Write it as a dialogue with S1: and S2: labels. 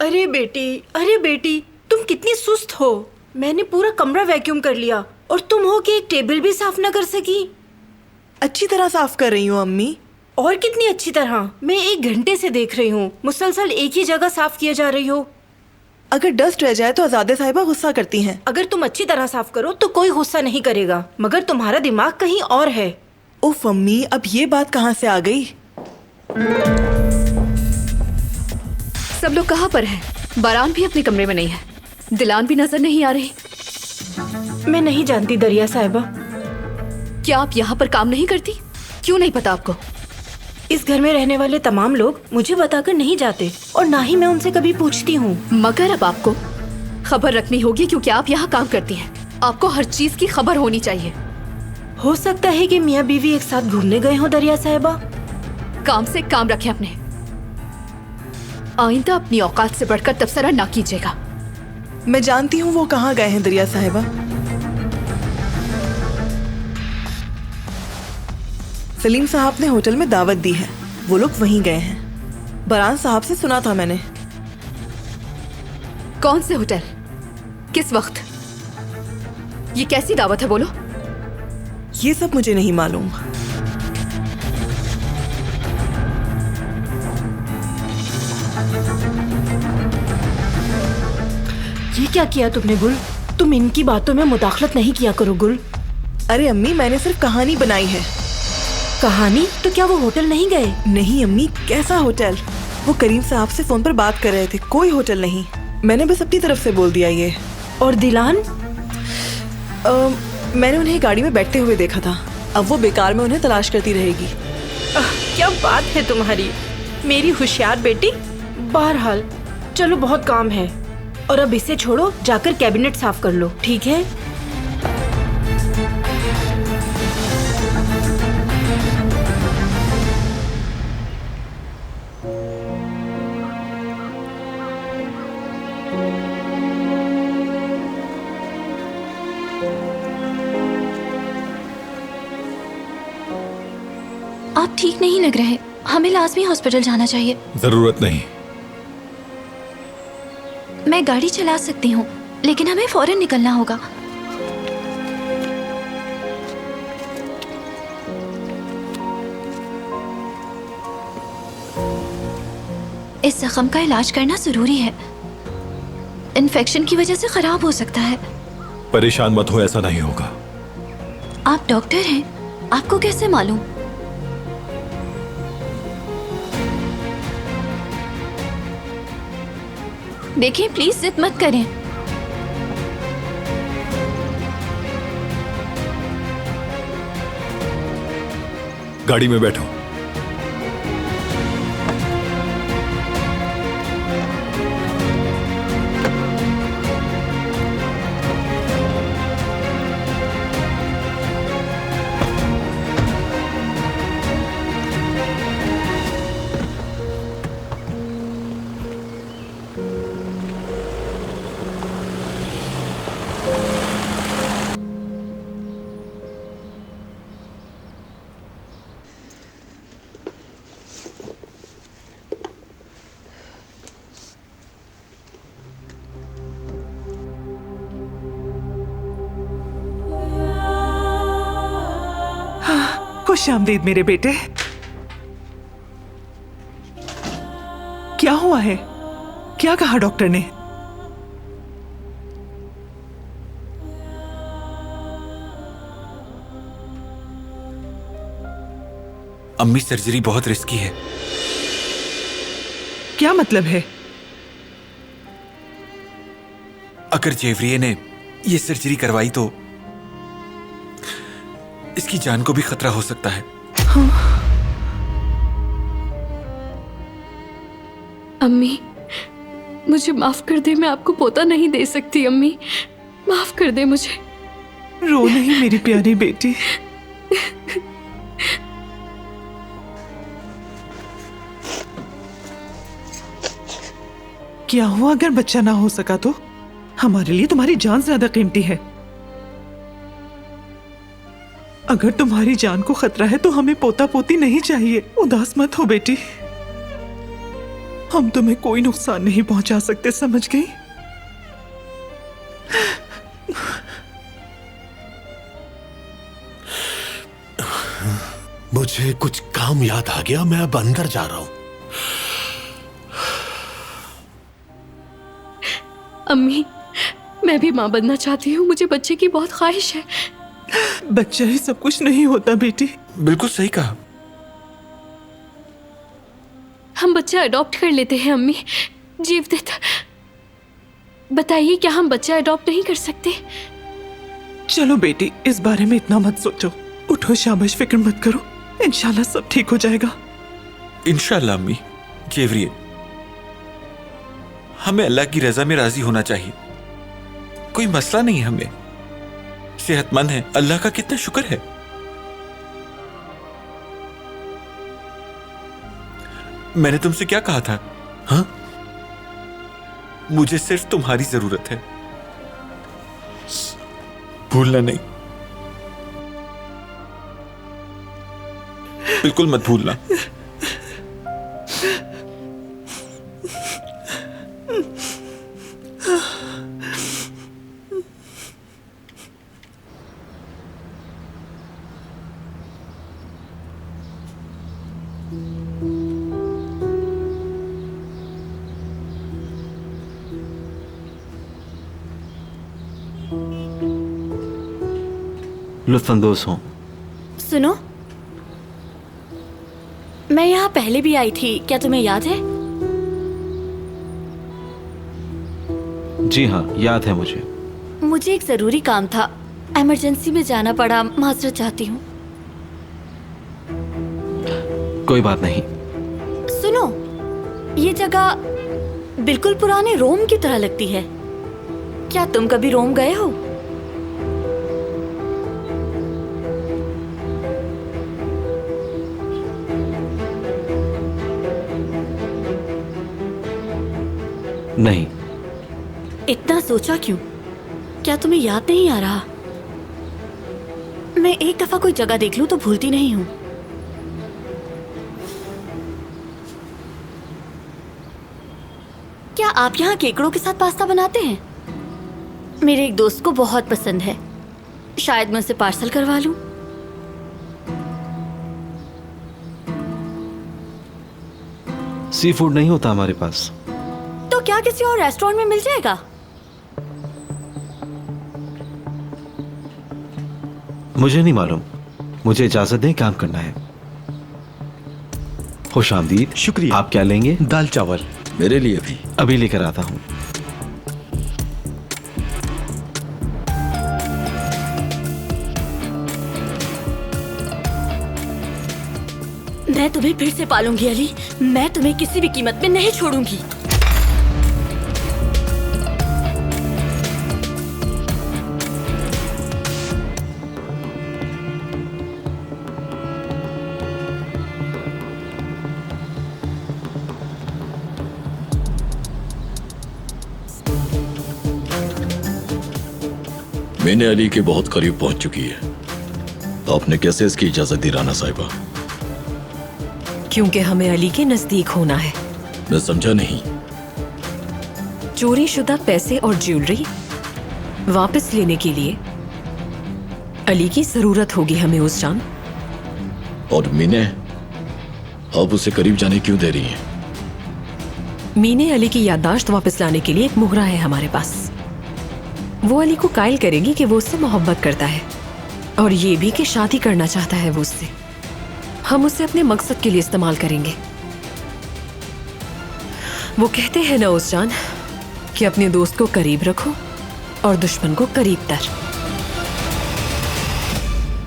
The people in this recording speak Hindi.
S1: अरे बेटी, तुम कितनी सुस्त हो। मैंने पूरा कमरा वैक्यूम कर लिया और तुम हो कि एक टेबल भी साफ ना कर सकी।
S2: अच्छी तरह साफ कर रही हूँ अम्मी।
S1: और कितनी अच्छी तरह? मैं 1 घंटे से देख रही हूँ, मुसलसल एक ही जगह साफ किए जा रही हो।
S2: अगर डस्ट रह जाए तो आजादे साहिबा गुस्सा करती हैं।
S1: अगर तुम अच्छी तरह साफ करो तो कोई गुस्सा नहीं करेगा, मगर तुम्हारा दिमाग कहीं और है।
S2: उफ अम्मी, अब ये बात कहाँ से आ गई?
S3: सब लोग कहाँ पर हैं? बारान भी अपने कमरे में नहीं है, दिलान भी नजर नहीं आ रही।
S1: मैं नहीं जानती दरिया साहिबा।
S3: क्या आप यहाँ पर काम नहीं करती? क्यों नहीं पता आपको?
S1: इस घर में रहने वाले तमाम लोग मुझे बताकर नहीं जाते और ना ही मैं उनसे कभी पूछती हूँ।
S3: मगर अब आपको खबर रखनी होगी क्योंकि आप यहाँ काम करती हैं। आपको हर चीज की खबर होनी चाहिए।
S1: हो सकता है कि मियाँ बीवी एक साथ घूमने गए हो दरिया साहिबा।
S3: काम से काम रखें अपने। आइंदा अपनी औकात से बढ़कर तबसरा ना कीजिएगा।
S2: मैं जानती हूँ वो कहाँ गए हैं दरिया साहिबा। सलीम साहब ने होटल में दावत दी है, वो लोग वहीं गए हैं। बरान साहब से सुना था मैंने।
S3: कौन से होटल? किस वक्त? ये कैसी दावत है बोलो?
S2: ये सब मुझे नहीं मालूम।
S1: ये क्या किया तुमने गुल? तुम इनकी बातों में मुदाखलत नहीं किया करो गुल।
S2: अरे अम्मी, मैंने सिर्फ कहानी बनाई है।
S1: कहानी? तो क्या वो होटल नहीं गए?
S2: नहीं अम्मी, कैसा होटल? वो करीम साहब से फोन पर बात कर रहे थे, कोई होटल नहीं। मैंने बस अपनी तरफ से बोल दिया ये।
S1: और दिलान?
S2: मैंने उन्हें गाड़ी में बैठते हुए देखा था। अब वो बेकार में उन्हें तलाश करती रहेगी।
S1: क्या बात है तुम्हारी, मेरी होशियार बेटी। बहरहाल चलो, बहुत काम है और अब इसे छोड़ो, जाकर कैबिनेट साफ कर लो, ठीक है?
S4: आप ठीक नहीं लग रहे, हमें लाजमी हॉस्पिटल जाना चाहिए।
S5: जरूरत नहीं।
S4: मैं गाड़ी चला सकती हूँ, लेकिन हमें फौरन निकलना होगा। इस जख्म का इलाज करना जरूरी है, इन्फेक्शन की वजह से खराब हो सकता है।
S5: परेशान मत हो, ऐसा नहीं होगा।
S4: आप डॉक्टर हैं, आपको कैसे मालूम? देखिए, प्लीज जिद मत करें।
S5: गाड़ी में बैठो।
S6: खुश आमदीद मेरे बेटे। क्या हुआ है? क्या कहा डॉक्टर ने?
S7: अम्मी, सर्जरी बहुत रिस्की है।
S6: क्या मतलब है?
S7: अगर जेवरिये ने ये सर्जरी करवाई तो इसकी जान को भी खतरा हो सकता है।
S6: हाँ।
S3: अम्मी, मुझे माफ कर दे, मैं आपको पोता नहीं दे सकती। अम्मी, माफ कर दे मुझे।
S6: रो नहीं मेरी प्यारी बेटी। क्या हुआ अगर बच्चा ना हो सका तो? हमारे लिए तुम्हारी जान ज्यादा कीमती है। अगर तुम्हारी जान को खतरा है तो हमें पोता पोती नहीं चाहिए। उदास मत हो बेटी। हम तुम्हें कोई नुकसान नहीं पहुंचा सकते, समझ गई?
S8: मुझे कुछ काम याद आ गया, मैं अब अंदर जा रहा हूं।
S3: अम्मी, मैं भी माँ बनना चाहती हूँ। मुझे बच्चे की बहुत ख्वाहिश है।
S6: बच्चा ही सब कुछ नहीं होता बेटी।
S7: बिल्कुल सही कहा।
S3: हम बच्चा अडॉप्ट कर लेते हैं अम्मी। जीवदत्त, बताइए क्या हम बच्चा अडॉप्ट नहीं कर सकते?
S6: चलो बेटी, इस बारे में इतना मत सोचो। उठो, शाबाश, फिक्र मत करो, इंशाल्लाह सब ठीक हो जाएगा।
S7: इंशाल्लाह अम्मी। जेवरिए, हमें अल्लाह की रजा में राजी होना चाहिए। कोई मसला नहीं है, हमें सेहतमंद है, अल्लाह का कितना शुक्र है। मैंने तुमसे क्या कहा था? हाँ, मुझे सिर्फ तुम्हारी जरूरत है, भूलना नहीं, बिल्कुल मत भूलना।
S9: लुत्फानंदोज़ हूँ।
S10: सुनो, मैं यहाँ पहले भी आई थी, क्या तुम्हें याद है?
S9: जी हाँ, याद है मुझे।
S10: मुझे एक जरूरी काम था, इमरजेंसी में जाना पड़ा, माजरत चाहती हूँ।
S9: कोई बात नहीं।
S10: सुनो, ये जगह बिल्कुल पुराने रोम की तरह लगती है। क्या तुम कभी रोम गए हो?
S9: नहीं।
S10: इतना सोचा क्यों? क्या तुम्हें याद नहीं आ रहा? मैं एक दफा कोई जगह देख लूं तो भूलती नहीं हूं। क्या आप यहाँ केकड़ों के साथ पास्ता बनाते हैं? मेरे एक दोस्त को बहुत पसंद है, शायद मैं उसे पार्सल करवा लूं।
S9: सी फूड नहीं होता हमारे पास।
S10: तो क्या किसी और रेस्टोरेंट में मिल जाएगा?
S9: मुझे नहीं मालूम, मुझे इजाजत दें, काम करना है। खुश आमदीद।
S8: शुक्रिया।
S9: आप क्या लेंगे?
S8: दाल चावल।
S5: मेरे लिए भी।
S9: अभी लेकर आता हूँ।
S10: मैं तुम्हें फिर से पालूंगी अली, मैं तुम्हें किसी भी कीमत पे नहीं छोड़ूंगी।
S5: मैंने अली के बहुत करीब पहुंच चुकी है। आपने कैसे इसकी इजाजत दी राना साहिबा?
S11: क्योंकि हमें अली के नजदीक होना है।
S5: मैं समझा नहीं।
S11: चोरी शुदा पैसे और ज्वेलरी वापस लेने के लिए अली की जरूरत होगी हमें उस जान।
S5: और मीने, आप उसे करीब जाने क्यों दे रही हैं?
S11: मीने अली की याददाश्त वापस लाने के लिए एक मुहरा है हमारे पास। वो अली को कायल करेगी कि वो उससे मोहब्बत करता है और ये भी कि शादी करना चाहता है वो उससे। हम उसे अपने मकसद के लिए इस्तेमाल करेंगे। वो कहते हैं ना उस जान कि अपने दोस्त को करीब रखो और दुश्मन को करीब तर।